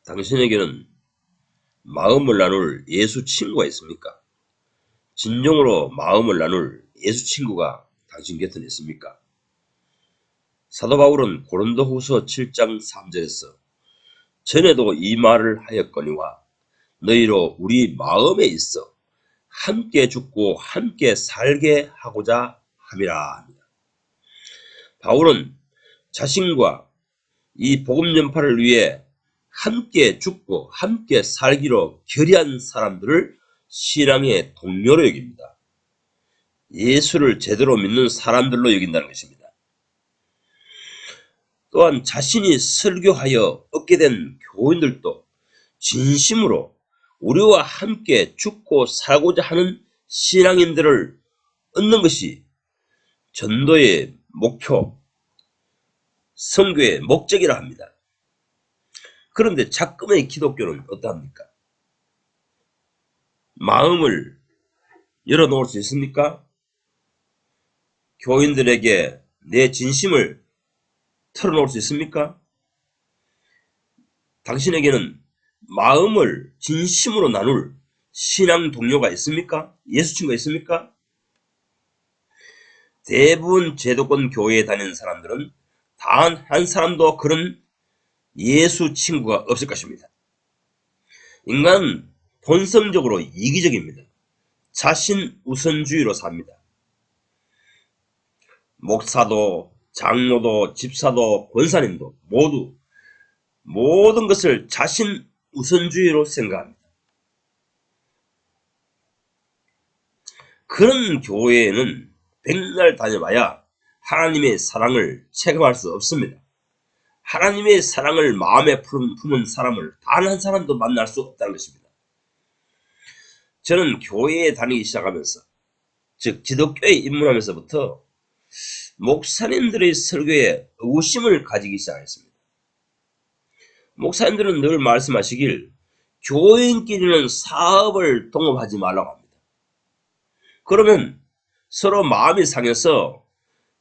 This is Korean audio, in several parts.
당신에게는 마음을 나눌 예수 친구가 있습니까? 진정으로 마음을 나눌 예수 친구가 당신 곁에 있습니까? 사도 바울은 고린도후서 7장 3절에서 전에도 이 말을 하였거니와 너희로 우리 마음에 있어 함께 죽고 함께 살게 하고자 함이라 합니다. 바울은 자신과 이 복음 전파를 위해 함께 죽고 함께 살기로 결의한 사람들을 신앙의 동료로 여깁니다. 예수를 제대로 믿는 사람들로 여긴다는 것입니다. 또한 자신이 설교하여 얻게 된 교인들도 진심으로 우리와 함께 죽고 살고자 하는 신앙인들을 얻는 것이 전도의 목표, 선교의 목적이라 합니다. 그런데 자꾸의 기독교는 어떠합니까? 마음을 열어놓을 수 있습니까? 교인들에게 내 진심을 털어놓을 수 있습니까? 당신에게는 마음을 진심으로 나눌 신앙 동료가 있습니까? 예수 친구가 있습니까? 대부분 제도권 교회에 다니는 사람들은 단 한 사람도 그런 예수 친구가 없을 것입니다. 인간은 본성적으로 이기적입니다. 자신 우선주의로 삽니다. 목사도 장로도 집사도 권사님도 모두 모든 것을 자신 우선주의로 생각합니다. 그런 교회에는 백날 다녀봐야 하나님의 사랑을 체감할 수 없습니다. 하나님의 사랑을 마음에 품은 사람을 단 한 사람도 만날 수 없다는 것입니다. 저는 교회에 다니기 시작하면서, 즉 기독교에 입문하면서부터 목사님들의 설교에 의구심을 가지기 시작했습니다. 목사님들은 늘 말씀하시길 교인끼리는 사업을 동업하지 말라고 합니다. 그러면 서로 마음이 상해서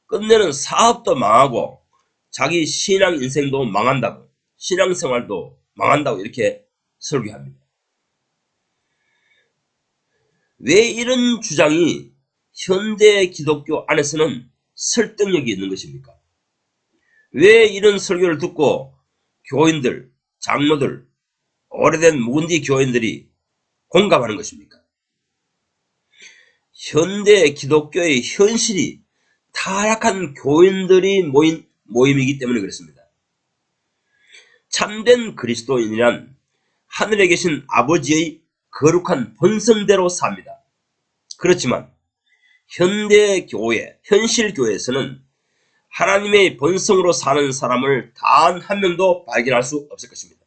끝내는 사업도 망하고 자기 신앙 인생도 망한다고, 신앙생활도 망한다고 이렇게 설교합니다. 왜 이런 주장이 현대 기독교 안에서는 설득력이 있는 것입니까? 왜 이런 설교를 듣고 교인들, 장로들, 오래된 묵은지 교인들이 공감하는 것입니까? 현대 기독교의 현실이 타락한 교인들이 모인 모임이기 때문에 그렇습니다. 참된 그리스도인이란 하늘에 계신 아버지의 거룩한 본성대로 삽니다. 그렇지만 현대 교회, 현실 교회에서는 하나님의 본성으로 사는 사람을 단 한 명도 발견할 수 없을 것입니다.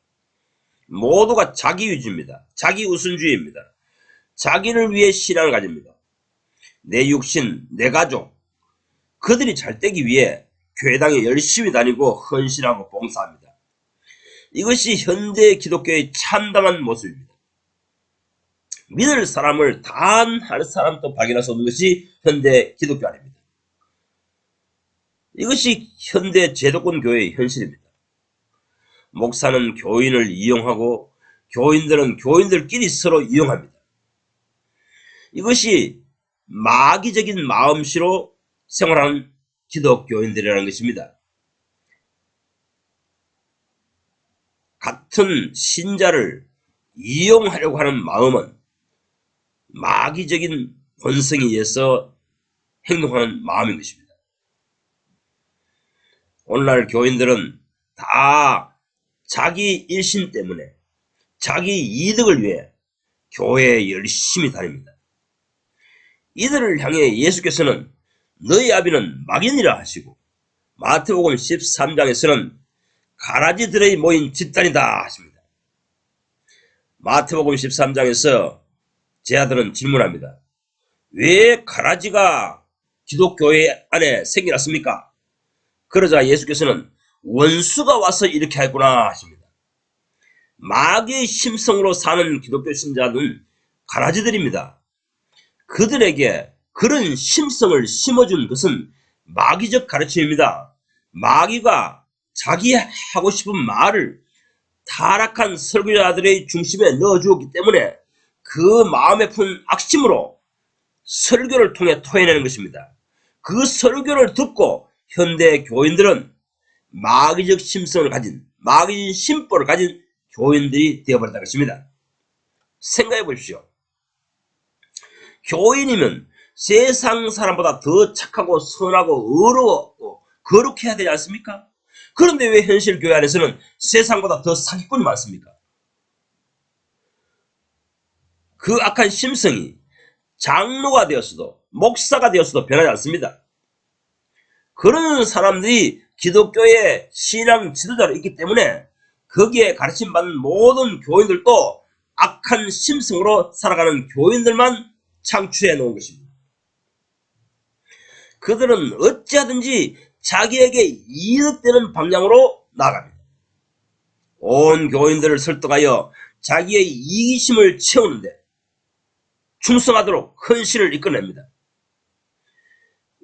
모두가 자기위주입니다. 자기우선주의입니다. 자기를 위해 신앙을 가집니다. 내 육신, 내 가족, 그들이 잘 되기 위해 교회당에 열심히 다니고 헌신하고 봉사합니다. 이것이 현대 기독교의 참담한 모습입니다. 믿을 사람을 단 한 사람도 발견할 수 없는 것이 현대 기독교 아닙니다. 이것이 현대 제도권 교회의 현실입니다. 목사는 교인을 이용하고 교인들은 교인들끼리 서로 이용합니다. 이것이 마귀적인 마음씨로 생활하는 기독교인들이라는 것입니다. 같은 신자를 이용하려고 하는 마음은 마귀적인 본성에 의해서 행동하는 마음인 것입니다. 오늘날 교인들은 다 자기 일신 때문에 자기 이득을 위해 교회에 열심히 다닙니다. 이들을 향해 예수께서는 너희 아비는 마귀니라 하시고 마태복음 13장에서는 가라지들의 모인 집단이다 하십니다. 마태복음 13장에서 제 아들은 질문합니다. 왜 가라지가 기독교회 안에 생겨났습니까? 그러자 예수께서는 원수가 와서 이렇게 했구나 하십니다. 마귀의 심성으로 사는 기독교 신자는 가라지들입니다. 그들에게 그런 심성을 심어준 것은 마귀적 가르침입니다. 마귀가 자기 하고 싶은 말을 타락한 설교자들의 중심에 넣어주었기 때문에 그 마음에 푼 악심으로 설교를 통해 토해내는 것입니다. 그 설교를 듣고 현대 교인들은 마귀적 심성을 가진, 마귀적 심보를 가진 교인들이 되어버렸다는 것입니다. 생각해 보십시오. 교인이면 세상 사람보다 더 착하고 선하고 의로웠고 거룩해야 되지 않습니까? 그런데 왜 현실 교회 안에서는 세상보다 더 사기꾼이 많습니까? 그 악한 심성이 장로가 되었어도 목사가 되었어도 변하지 않습니다. 그런 사람들이 기독교의 신앙 지도자로 있기 때문에 거기에 가르침받는 모든 교인들도 악한 심성으로 살아가는 교인들만 창출해 놓은 것입니다. 그들은 어찌하든지 자기에게 이득되는 방향으로 나아갑니다. 온 교인들을 설득하여 자기의 이기심을 채우는데 충성하도록 헌신을 이끌어냅니다.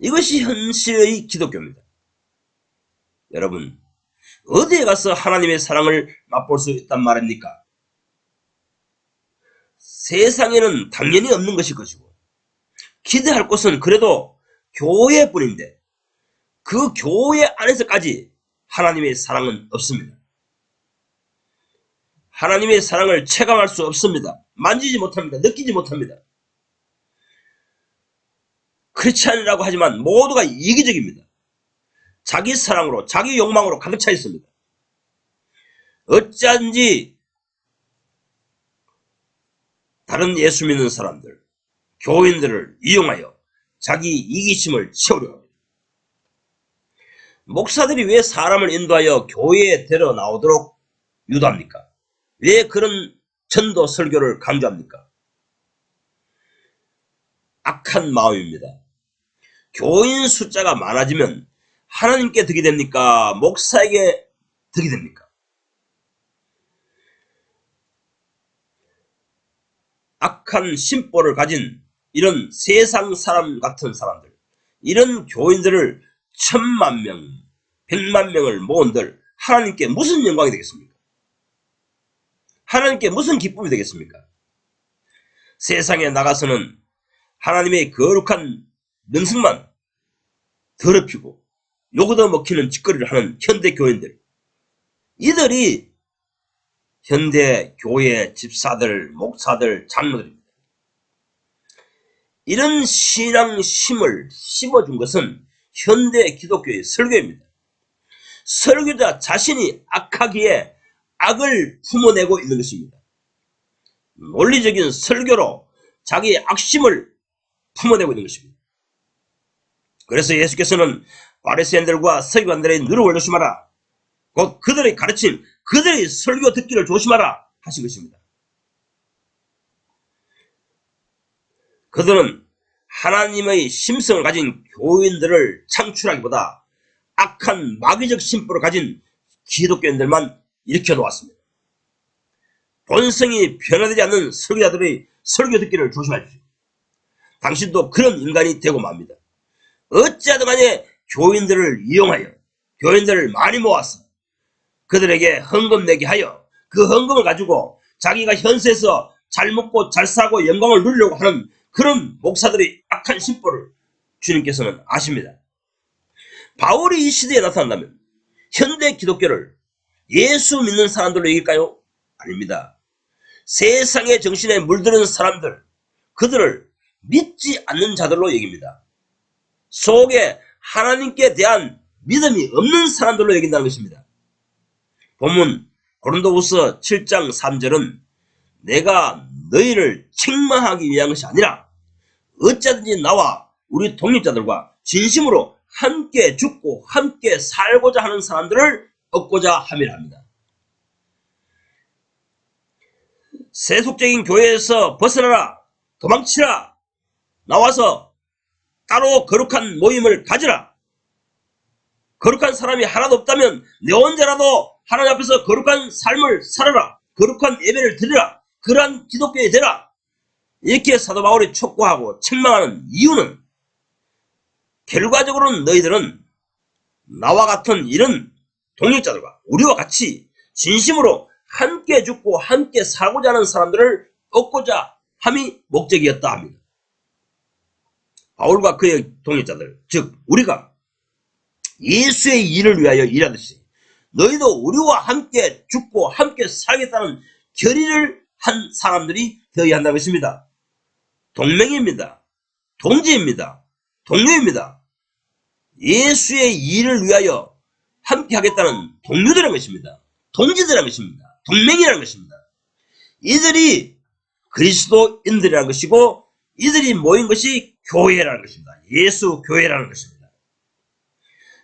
이것이 현실의 기독교입니다. 여러분, 어디에 가서 하나님의 사랑을 맛볼 수 있단 말입니까? 세상에는 당연히 없는 것일 것이고 기대할 곳은 그래도 교회뿐인데 그 교회 안에서까지 하나님의 사랑은 없습니다. 하나님의 사랑을 체감할 수 없습니다. 만지지 못합니다. 느끼지 못합니다. 크리스찬이라고 하지만 모두가 이기적입니다. 자기 사랑으로 자기 욕망으로 가득 차 있습니다. 어찌하든지 다른 예수 믿는 사람들, 교인들을 이용하여 자기 이기심을 채우려 합니다. 목사들이 왜 사람을 인도하여 교회에 데려 나오도록 유도합니까? 왜 그런 전도 설교를 강조합니까? 악한 마음입니다. 교인 숫자가 많아지면 하나님께 득이 됩니까? 목사에게 득이 됩니까? 악한 심보를 가진 이런 세상 사람 같은 사람들, 이런 교인들을 1000만 명, 100만 명을 모은들 하나님께 무슨 영광이 되겠습니까? 하나님께 무슨 기쁨이 되겠습니까? 세상에 나가서는 하나님의 거룩한 명성만 더럽히고 요거도 먹히는 짓거리를 하는 현대 교인들, 이들이 현대 교회 집사들, 목사들, 장로들입니다. 이런 신앙심을 심어준 것은 현대 기독교의 설교입니다. 설교자 자신이 악하기에 악을 품어내고 있는 것입니다. 논리적인 설교로 자기의 악심을 품어내고 있는 것입니다. 그래서 예수께서는 바리새인들과 서기관들의 누룩을 조심하라, 곧 그들의 가르침, 그들의 설교 듣기를 조심하라 하신 것입니다. 그들은 하나님의 심성을 가진 교인들을 창출하기보다 악한 마귀적 심보를 가진 기독교인들만 일으켜 놓았습니다. 본성이 변화되지 않는 설교자들의 설교 듣기를 조심하십시오. 당신도 그런 인간이 되고 맙니다. 어찌하든 간에 교인들을 이용하여 교인들을 많이 모아서 그들에게 헌금 내게 하여 그 헌금을 가지고 자기가 현세에서 잘 먹고 잘 살고 영광을 누리려고 하는 그런 목사들의 악한 심보를 주님께서는 아십니다. 바울이 이 시대에 나타난다면 현대 기독교를 예수 믿는 사람들로 이길까요? 아닙니다. 세상의 정신에 물드는 사람들, 그들을 믿지 않는 자들로 여깁니다. 속에 하나님께 대한 믿음이 없는 사람들로 여긴다는 것입니다. 본문 고린도후서 7장 3절은 내가 너희를 책망하기 위한 것이 아니라 어찌하든지 나와 우리 독립자들과 진심으로 함께 죽고 함께 살고자 하는 사람들을 얻고자 함이라 합니다. 세속적인 교회에서 벗어나라, 도망치라, 나와서 따로 거룩한 모임을 가지라. 거룩한 사람이 하나도 없다면 내 혼자라도 하나님 앞에서 거룩한 삶을 살아라, 거룩한 예배를 드리라, 그러한 기독교에 되라. 이렇게 사도 바울이 촉구하고 책망하는 이유는 결과적으로는 너희들은 나와 같은 이런 동역자들과 우리와 같이 진심으로 함께 죽고 함께 살고자 하는 사람들을 얻고자 함이 목적이었다 합니다. 바울과 그의 동역자들, 즉 우리가 예수의 일을 위하여 일하듯이 너희도 우리와 함께 죽고 함께 살겠다는 결의를 한 사람들이 되어야 한다는 것입니다. 동맹입니다. 동지입니다. 동료입니다. 예수의 일을 위하여 함께 하겠다는 동료들이라는 것입니다. 동지들이라는 것입니다. 동맹이라는 것입니다. 이들이 그리스도인들이라는 것이고 이들이 모인 것이 교회라는 것입니다. 예수 교회라는 것입니다.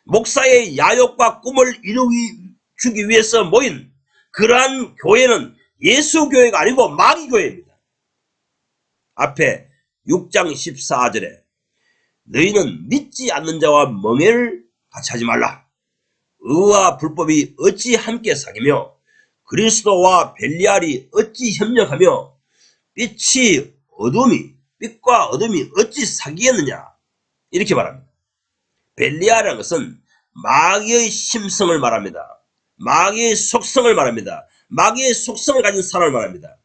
목사의 야욕과 꿈을 이루기 위해서 모인 그러한 교회는 예수 교회가 아니고 마귀 교회입니다. 앞에 6장 14절에 너희는 믿지 않는 자와 멍해를 같이 하지 말라. 의와 불법이 어찌 함께 사귀며 그리스도와 벨리알이 어찌 협력하며 빛과 어둠이 어찌 사귀겠느냐. 이렇게 말합니다. 벨리알이라는 것은 마귀의 심성을 말합니다. 마귀의 속성을 말합니다. 마귀의 속성을 가진 사람을 말합니다.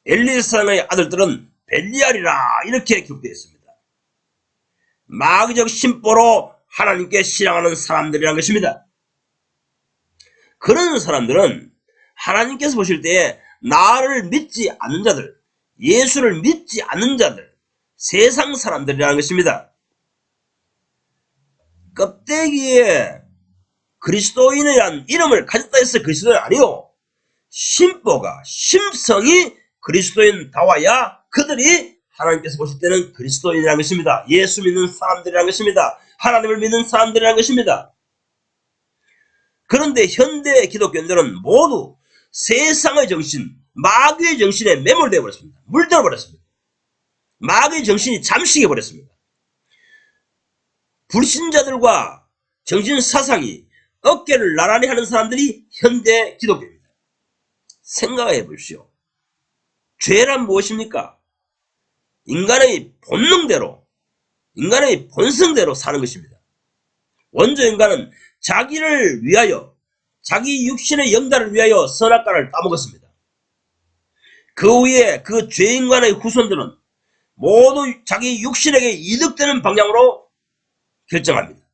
엘리사의 아들들은 벨리알이라 이렇게 기록되어 있습니다. 마귀적 심보로 하나님께 신앙하는 사람들이라는 것입니다. 그런 사람들은 하나님께서 보실 때에 나를 믿지 않는 자들, 예수를 믿지 않는 자들, 세상 사람들이라는 것입니다. 껍데기에 그리스도인이라는 이름을 가졌다 해서 그리스도인 아니요. 심보가, 심성이 그리스도인다워야 그들이 하나님께서 보실 때는 그리스도인이라는 것입니다. 예수 믿는 사람들이라는 것입니다. 하나님을 믿는 사람들이라는 것입니다. 그런데 현대 기독교인들은 모두 세상의 정신, 마귀의 정신에 매몰되어 버렸습니다. 물들어 버렸습니다. 마귀의 정신이 잠식해 버렸습니다. 불신자들과 정신사상이 어깨를 나란히 하는 사람들이 현대 기독교입니다. 생각해 보십시오. 죄란 무엇입니까? 인간의 본능대로, 인간의 본성대로 사는 것입니다. 원조 인간은 자기를 위하여, 자기 육신의 영달을 위하여 선악과를 따먹었습니다. 그 후에 그 죄인간의 후손들은 모두 자기 육신에게 이득되는 방향으로 결정합니다.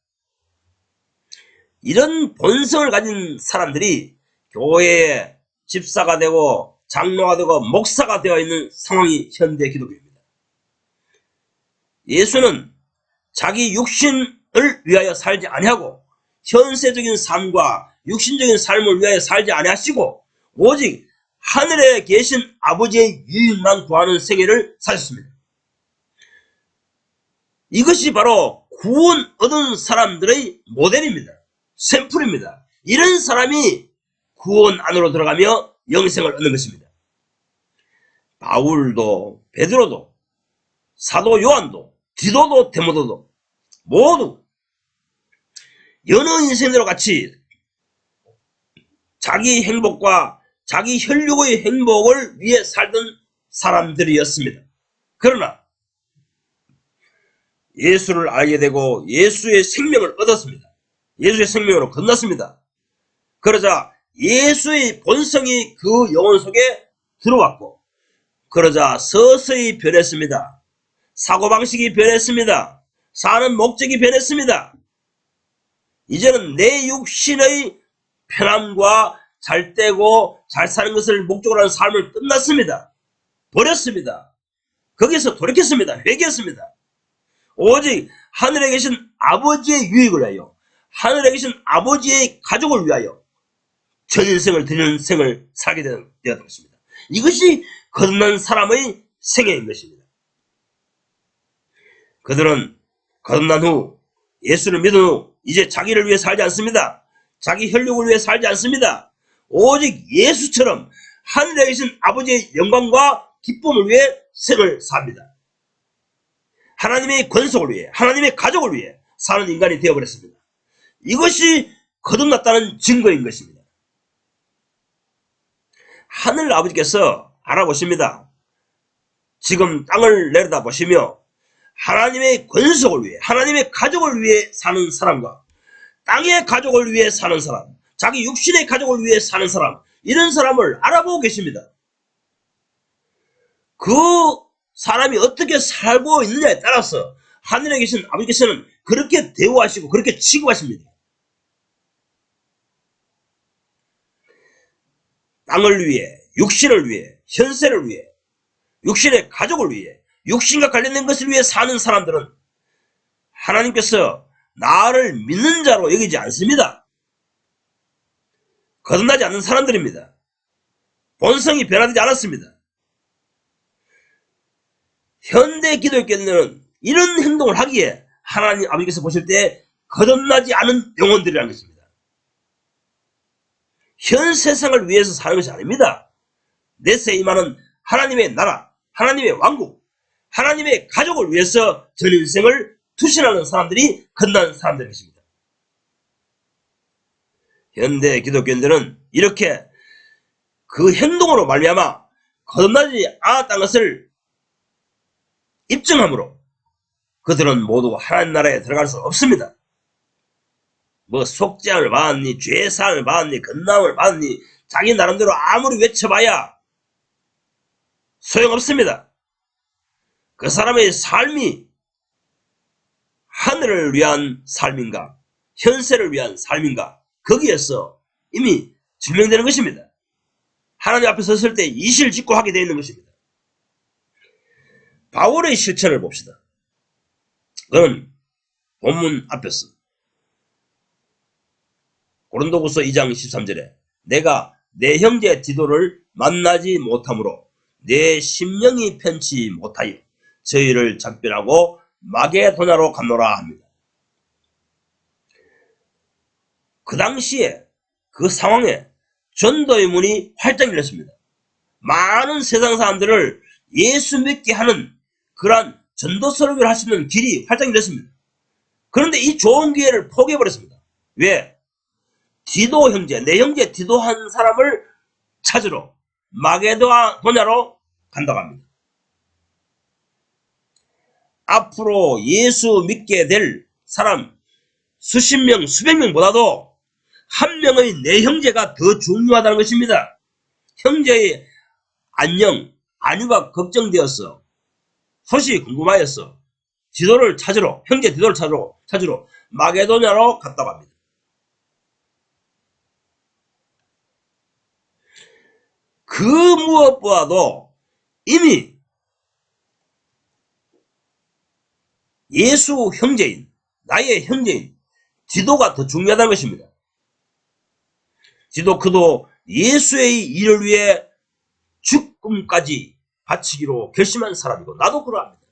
이런 본성을 가진 사람들이 교회의 집사가 되고 장로가 되고 목사가 되어 있는 상황이 현대 기독교입니다. 예수는 자기 육신을 위하여 살지 아니하고 현세적인 삶과 육신적인 삶을 위하여 살지 아니하시고 오직 하늘에 계신 아버지의 유익만 구하는 생애를 사셨습니다. 이것이 바로 구원 얻은 사람들의 모델입니다. 샘플입니다. 이런 사람이 구원 안으로 들어가며 영생을 얻는 것입니다. 바울도 베드로도 사도 요한도 디도도 데모도도 모두 여느 인생들과 같이 자기 행복과 자기 혈육의 행복을 위해 살던 사람들이었습니다. 그러나 예수를 알게 되고 예수의 생명을 얻었습니다. 예수의 생명으로 건넜습니다. 그러자 예수의 본성이 그 영혼 속에 들어왔고 그러자 서서히 변했습니다. 사고방식이 변했습니다. 사는 목적이 변했습니다. 이제는 내 육신의 편함과 잘 떼고 잘 사는 것을 목적으로 하는 삶을 끝났습니다. 버렸습니다. 거기서 돌이켰습니다. 회개했습니다. 오직 하늘에 계신 아버지의 유익을 위하여 하늘에 계신 아버지의 가족을 위하여 전 인생을 드리는 생을 살게 되었던 것입니다. 이것이 거듭난 사람의 생애인 것입니다. 그들은 거듭난 후 예수를 믿은 후 이제 자기를 위해 살지 않습니다. 자기 혈육을 위해 살지 않습니다. 오직 예수처럼 하늘에 계신 아버지의 영광과 기쁨을 위해 생을 삽니다. 하나님의 권속을 위해 하나님의 가족을 위해 사는 인간이 되어버렸습니다. 이것이 거듭났다는 증거인 것입니다. 하늘 아버지께서 알아보십니다. 지금 땅을 내려다보시며 하나님의 권속을 위해 하나님의 가족을 위해 사는 사람과 땅의 가족을 위해 사는 사람, 자기 육신의 가족을 위해 사는 사람, 이런 사람을 알아보고 계십니다. 그 사람이 어떻게 살고 있느냐에 따라서 하늘에 계신 아버지께서는 그렇게 대우하시고 그렇게 취급하십니다. 땅을 위해, 육신을 위해, 현세를 위해, 육신의 가족을 위해, 육신과 관련된 것을 위해 사는 사람들은 하나님께서 나를 믿는 자로 여기지 않습니다. 거듭나지 않는 사람들입니다. 본성이 변화되지 않았습니다. 현대 기독교인들은 이런 행동을 하기에 하나님 아버지께서 보실 때 거듭나지 않은 영혼들이라는 것입니다. 현 세상을 위해서 사는 것이 아닙니다. 내세 임하는 하나님의 나라, 하나님의 왕국, 하나님의 가족을 위해서 전 인생을 투신하는 사람들이 거듭난 사람들인 것입니다. 현대 기독교인들은 이렇게 그 행동으로 말미암아 거듭나지 않았다는 것을 입증함으로 그들은 모두 하나님 나라에 들어갈 수 없습니다. 뭐 속죄함을 받았니, 죄사함을 받았니, 건남을 받았니, 자기 나름대로 아무리 외쳐봐야 소용없습니다. 그 사람의 삶이 하늘을 위한 삶인가, 현세를 위한 삶인가, 거기에서 이미 증명되는 것입니다. 하나님 앞에 섰을 때 이실직고 하게 되어 있는 것입니다. 바울의 실천을 봅시다. 그는 본문 앞에서 고린도후서 2장 13절에 내가 내 형제 디도를 만나지 못하므로 내 심령이 편치 못하여 저희를 작별하고 마게도냐로 갔노라 합니다. 그 당시에 그 상황에 전도의 문이 활짝 열렸습니다. 많은 세상 사람들을 예수 믿게 하는 그러한 전도 설교를 할 수 있는 길이 활짝 열렸습니다. 그런데 이 좋은 기회를 포기해버렸습니다. 왜? 디도 형제, 내 형제 디도 한 사람을 찾으러 마게도냐로 간다고 합니다. 앞으로 예수 믿게 될 사람 수십 명, 수백 명보다도 한 명의 내 형제가 더 중요하다는 것입니다. 형제의 안녕, 안위가 걱정되었어. 소식이 궁금하였어. 디도를 찾으러, 형제 디도를 찾으러 마게도냐로 갔다고 합니다. 그 무엇보다도 이미 예수 형제인, 나의 형제인 디도가 더 중요하다는 것입니다. 디도 그도 예수의 일을 위해 죽음까지 바치기로 결심한 사람이고 나도 그러합니다.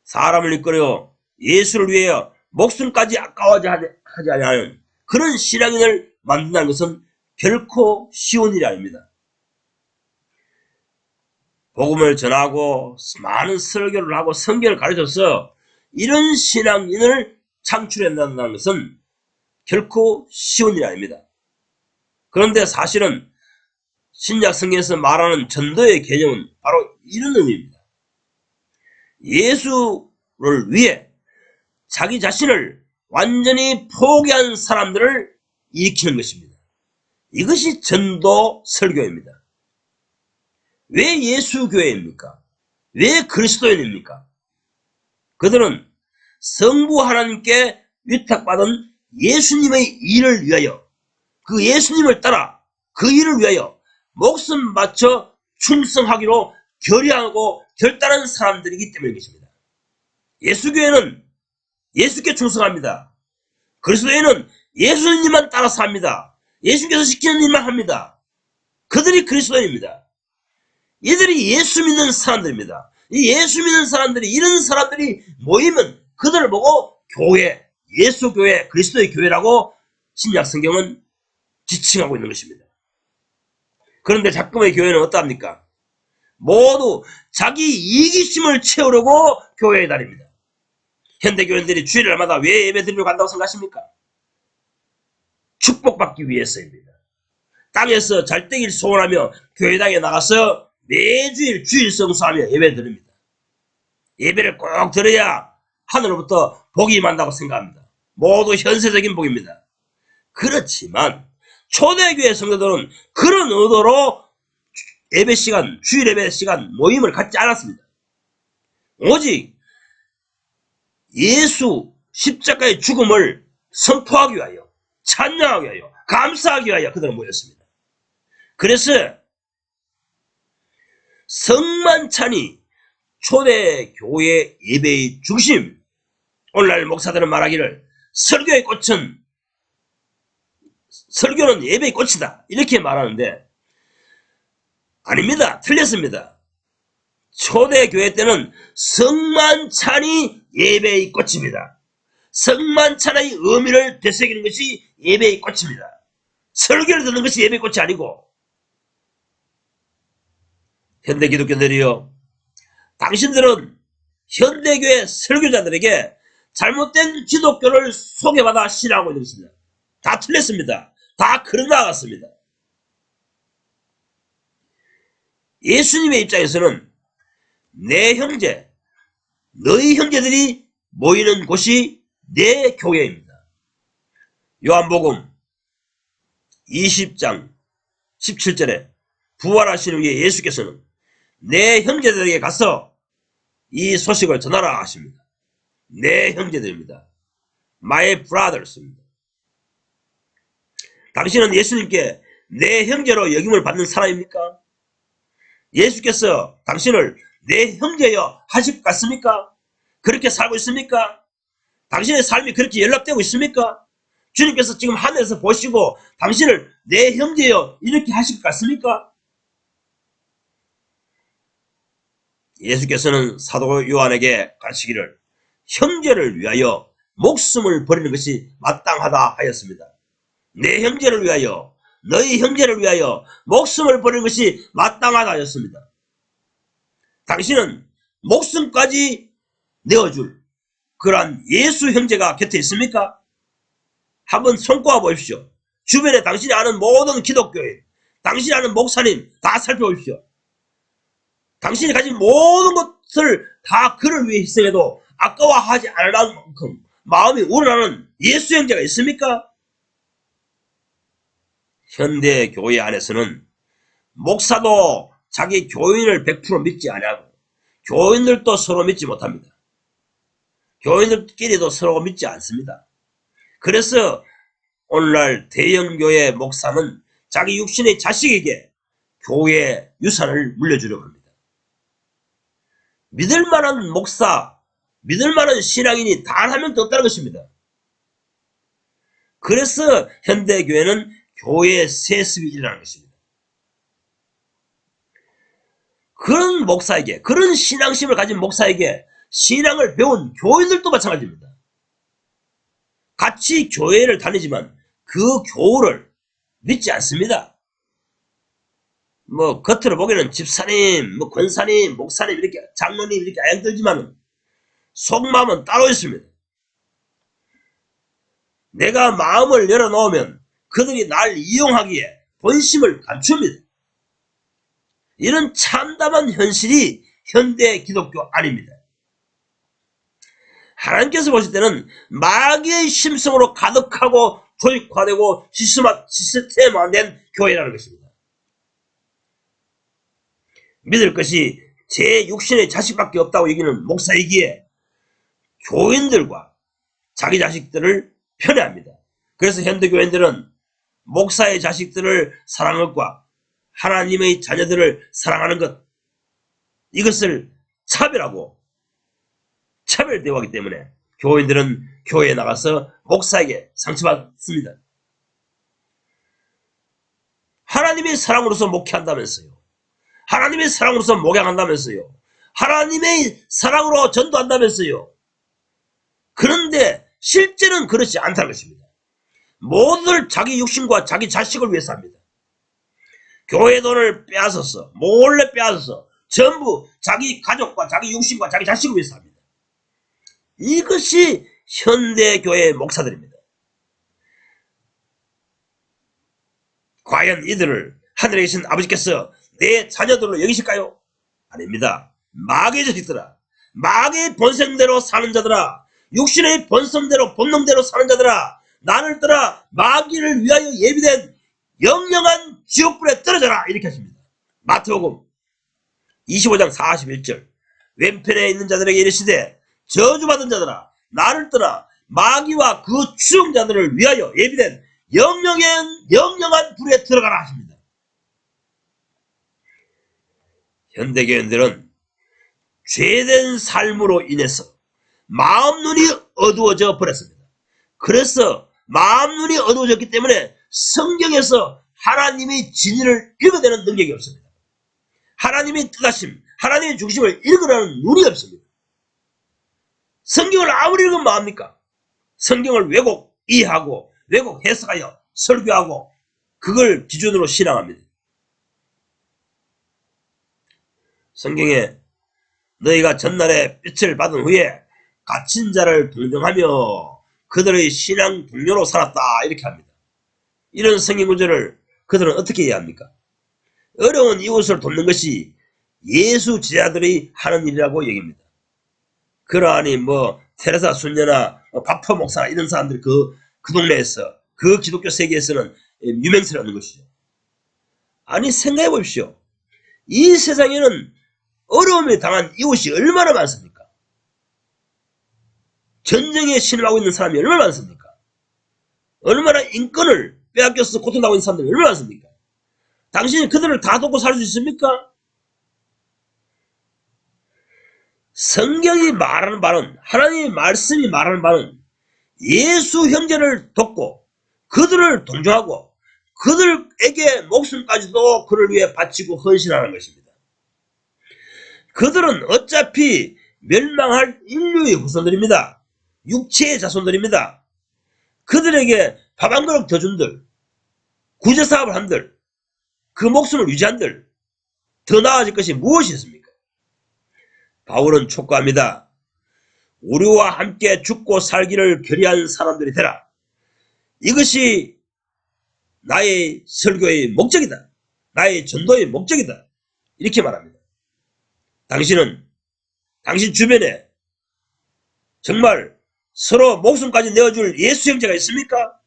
사람을 이끌어 예수를 위해 목숨까지 아까워하지 않은 그런 신앙인을 만든다는 것은 결코 쉬운 일이 아닙니다. 복음을 전하고 많은 설교를 하고 성경을 가르쳐서 이런 신앙인을 창출해낸다는 것은 결코 쉬운 일이 아닙니다. 그런데 사실은 신약 성경에서 말하는 전도의 개념은 바로 이런 의미입니다. 예수를 위해 자기 자신을 완전히 포기한 사람들을 일으키는 것입니다. 이것이 전도 설교입니다. 왜 예수교회입니까? 왜 그리스도인입니까? 그들은 성부 하나님께 위탁받은 예수님의 일을 위하여 그 예수님을 따라 그 일을 위하여 목숨 바쳐 충성하기로 결의하고 결단한 사람들이기 때문인 것입니다. 예수교회는 예수께 충성합니다. 그리스도인은 예수님만 따라서 합니다. 예수께서 시키는 일만 합니다. 그들이 그리스도인입니다. 이들이 예수 믿는 사람들입니다. 이 예수 믿는 사람들이, 이런 사람들이 모이면 그들을 보고 교회, 예수교회, 그리스도의 교회라고 신약 성경은 지칭하고 있는 것입니다. 그런데 자꾸의 교회는 어떠합니까? 모두 자기 이기심을 채우려고 교회에 다닙니다. 현대교인들이 주일날마다 왜 예배 드리러 간다고 생각하십니까? 축복받기 위해서입니다. 땅에서 잘 되길 소원하며 교회당에 나가서 매주일 주일 성수하며 예배 드립니다. 예배를 꼭 드려야 하늘로부터 복이 임한다고 생각합니다. 모두 현세적인 복입니다. 그렇지만 초대교회 성도들은 그런 의도로 예배 시간, 주일 예배 시간 모임을 갖지 않았습니다. 오직 예수 십자가의 죽음을 선포하기 위하여, 찬양하기 위하여, 감사하기 위하여 그들은 모였습니다. 그래서 성만찬이 초대교회 예배의 중심, 오늘날 목사들은 말하기를 설교의 꽃은, 설교는 예배의 꽃이다 이렇게 말하는데 아닙니다. 틀렸습니다. 초대교회 때는 성만찬이 예배의 꽃입니다. 성만찬의 의미를 되새기는 것이 예배의 꽃입니다. 설교를 듣는 것이 예배의 꽃이 아니고, 현대 기독교인들이요, 당신들은 현대교회 설교자들에게 잘못된 기독교를 소개받아 신앙하고 있는 것입니다. 다 틀렸습니다. 다 그러 나갔습니다. 예수님의 입장에서는 내 형제, 너희 형제들이 모이는 곳이 내 교회입니다. 요한복음 20장 17절에 부활하신 후에 예수께서는 내 형제들에게 가서 이 소식을 전하라 하십니다. 내 형제들입니다. My brothers입니다. 당신은 예수님께 내 형제로 여김을 받는 사람입니까? 예수께서 당신을 내 형제여 하실 것 같습니까? 그렇게 살고 있습니까? 당신의 삶이 그렇게 연락되고 있습니까? 주님께서 지금 하늘에서 보시고 당신을 내 형제여 이렇게 하실 것 같습니까? 예수께서는 사도 요한에게 가르치기를 형제를 위하여 목숨을 버리는 것이 마땅하다 하였습니다. 내 형제를 위하여, 너희 형제를 위하여 목숨을 버리는 것이 마땅하다 하였습니다. 당신은 목숨까지 내어줄 그러한 예수 형제가 곁에 있습니까? 한번 손꼽아 보십시오. 주변에 당신이 아는 모든 기독교인, 당신이 아는 목사님 다 살펴보십시오. 당신이 가진 모든 것을 다 그를 위해 희생해도 아까워하지 않을 만큼 마음이 우러나는 예수 형제가 있습니까? 현대 교회 안에서는 목사도 자기 교인을 100% 믿지 아니하고 교인들도 서로 믿지 못합니다. 교인들끼리도 서로 믿지 않습니다. 그래서 오늘날 대형교회 목사는 자기 육신의 자식에게 교회 유산을 물려주려고 합니다. 믿을 만한 목사, 믿을 만한 신앙인이 단 한 명도 없다는 것입니다. 그래서 현대교회는 교회 세습이 일어나는 것입니다. 그런 목사에게, 그런 신앙심을 가진 목사에게 신앙을 배운 교인들도 마찬가지입니다. 같이 교회를 다니지만 그 교우를 믿지 않습니다. 겉으로 보기에는 집사님, 권사님, 목사님, 이렇게 장로님 이렇게 아양들지만 속마음은 따로 있습니다. 내가 마음을 열어놓으면 그들이 날 이용하기에 본심을 감춥니다. 이런 참담한 현실이 현대 기독교 아닙니다. 하나님께서 보실 때는 마귀의 심성으로 가득하고 조직화되고 시스템화된 교회라는 것입니다. 믿을 것이 제 육신의 자식밖에 없다고 여기는 목사이기에 교인들과 자기 자식들을 편애합니다. 그래서 현대교인들은 목사의 자식들을 사랑하는 것과 하나님의 자녀들을 사랑하는 것, 이것을 차별하고 차별 대우하기 때문에 교인들은 교회에 나가서 목사에게 상처받습니다. 하나님의 사랑으로서 목회한다면서요. 하나님의 사랑으로서 목양한다면서요. 하나님의 사랑으로 전도한다면서요. 그런데 실제는 그렇지 않다는 것입니다. 모두들 자기 육신과 자기 자식을 위해서 합니다. 교회 돈을 빼앗아서, 몰래 빼앗아서 전부 자기 가족과 자기 육신과 자기 자식을 위해서 합니다. 이것이 현대교회 목사들입니다. 과연 이들을 하늘에 계신 아버지께서 내 자녀들로 여기실까요? 아닙니다. 마귀의 자식들아, 마귀의 본성대로 사는 자들아, 육신의 본성대로 본능대로 사는 자들아, 나를 떠나 마귀를 위하여 예비된 영영한 지옥불에 떨어져라 이렇게 하십니다. 마태복음 25장 41절 왼편에 있는 자들에게 이르시되 저주받은 자들아 나를 떠나 마귀와 그 추종자들을 위하여 예비된 영영한 불에 들어가라 하십니다. 현대교인들은 죄된 삶으로 인해서 마음 눈이 어두워져 버렸습니다. 그래서 마음 눈이 어두워졌기 때문에 성경에서 하나님의 진리를 읽어내는 능력이 없습니다. 하나님의 뜻하심, 하나님의 중심을 읽으라는 눈이 없습니다. 성경을 아무리 읽으면 뭐합니까? 성경을 왜곡 이해하고 왜곡 해석하여 설교하고 그걸 기준으로 신앙합니다. 성경에 너희가 전날에 빛을 받은 후에 갇힌 자를 동정하며 그들의 신앙 동료로 살았다 이렇게 합니다. 이런 성경 구절을 그들은 어떻게 이해합니까? 어려운 이웃을 돕는 것이 예수 제자들이 하는 일이라고 여깁니다. 그러하니 테레사 순녀나 바퍼 목사 이런 사람들 그 동네에서 그 기독교 세계에서는 유명세라는 것이죠. 아니 생각해 보십시오. 이 세상에는 어려움에 당한 이웃이 얼마나 많습니까? 전쟁에 신음하고 있는 사람이 얼마나 많습니까? 얼마나 인권을 빼앗겨서 고통당하고 있는 사람들이 얼마나 많습니까? 당신이 그들을 다 돕고 살 수 있습니까? 성경이 말하는 바는 하나님의 말씀이 말하는 바는 예수 형제를 돕고 그들을 동정하고 그들에게 목숨까지도 그를 위해 바치고 헌신하는 것입니다. 그들은 어차피 멸망할 인류의 후손들입니다. 육체의 자손들입니다. 그들에게 밥 한 그릇 더 준들, 구제사업을 한들, 그 목숨을 유지한들 더 나아질 것이 무엇이 있습니까? 바울은 촉구합니다. 우리와 함께 죽고 살기를 결의한 사람들이 되라. 이것이 나의 설교의 목적이다. 나의 전도의 목적이다. 이렇게 말합니다. 당신은 당신 주변에 정말 서로 목숨까지 내어줄 예수 형제가 있습니까?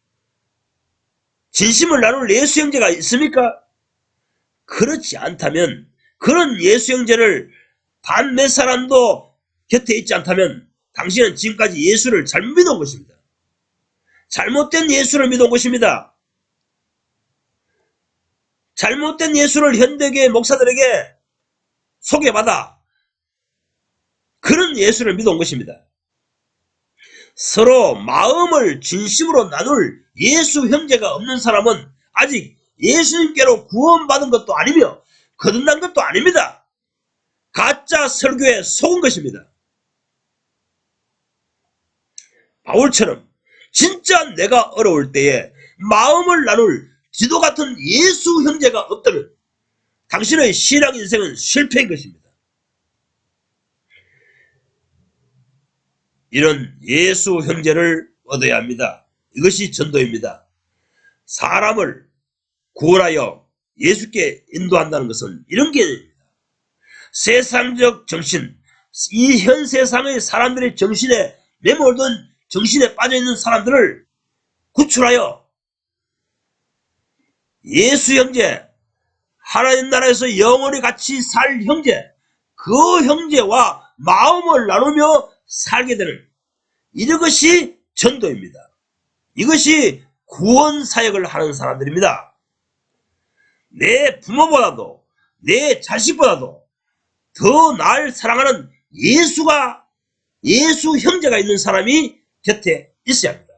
진심을 나눌 예수 형제가 있습니까? 그렇지 않다면 그런 예수 형제를 단 몇 사람도 곁에 있지 않다면 당신은 지금까지 예수를 잘못 믿어온 것입니다. 잘못된 예수를 믿어온 것입니다. 잘못된 예수를 현대교회 목사들에게 소개받아 그런 예수를 믿어온 것입니다. 서로 마음을 진심으로 나눌 예수 형제가 없는 사람은 아직 예수님께로 구원받은 것도 아니며 거듭난 것도 아닙니다. 가짜 설교에 속은 것입니다. 바울처럼 진짜 내가 어려울 때에 마음을 나눌 지도 같은 예수 형제가 없다면 당신의 신앙 인생은 실패인 것입니다. 이런 예수 형제를 얻어야 합니다. 이것이 전도입니다. 사람을 구원하여 예수께 인도한다는 것은 이런 개념입니다. 세상적 정신, 이 현 세상의 사람들의 정신에 매몰든 정신에 빠져있는 사람들을 구출하여 예수 형제, 하나님 나라에서 영원히 같이 살 형제, 그 형제와 마음을 나누며 살게 되는 이것이 전도입니다. 이것이 구원 사역을 하는 사람들입니다. 내 부모보다도 내 자식보다도 더 날 사랑하는 예수 형제가 있는 사람이 곁에 있어야 합니다.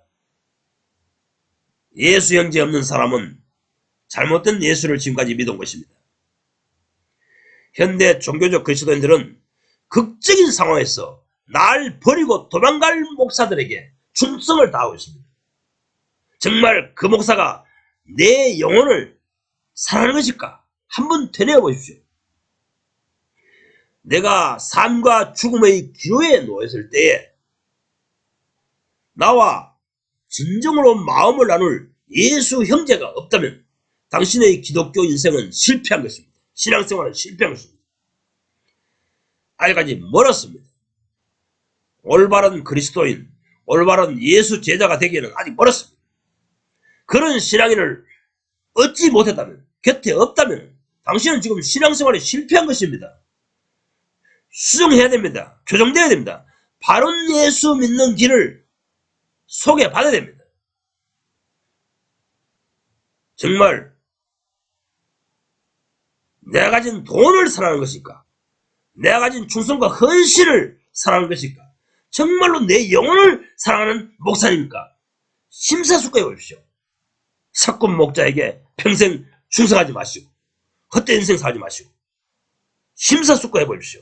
예수 형제 없는 사람은 잘못된 예수를 지금까지 믿은 것입니다. 현대 종교적 그리스도인들은 극적인 상황에서 날 버리고 도망갈 목사들에게 충성을 다하고 있습니다. 정말 그 목사가 내 영혼을 사랑하는 것일까? 한번 되뇌어 보십시오. 내가 삶과 죽음의 기로에 놓였을 때에 나와 진정으로 마음을 나눌 예수 형제가 없다면 당신의 기독교 인생은 실패한 것입니다. 신앙생활은 실패한 것입니다. 아직까지 멀었습니다. 올바른 그리스도인, 올바른 예수 제자가 되기에는 아직 멀었습니다. 그런 신앙인을 얻지 못했다면, 곁에 없다면 당신은 지금 신앙생활에 실패한 것입니다. 수정해야 됩니다. 교정되어야 됩니다. 바른 예수 믿는 길을 소개받아야 됩니다. 정말 내가 가진 돈을 사랑하는 것일까? 내가 가진 충성과 헌신을 사랑하는 것일까? 정말로 내 영혼을 사랑하는 목사님입니까? 심사숙고해 보십시오. 사건 목자에게 평생 충성하지 마시고 헛된 인생 살지 마시고 심사숙고해 보십시오.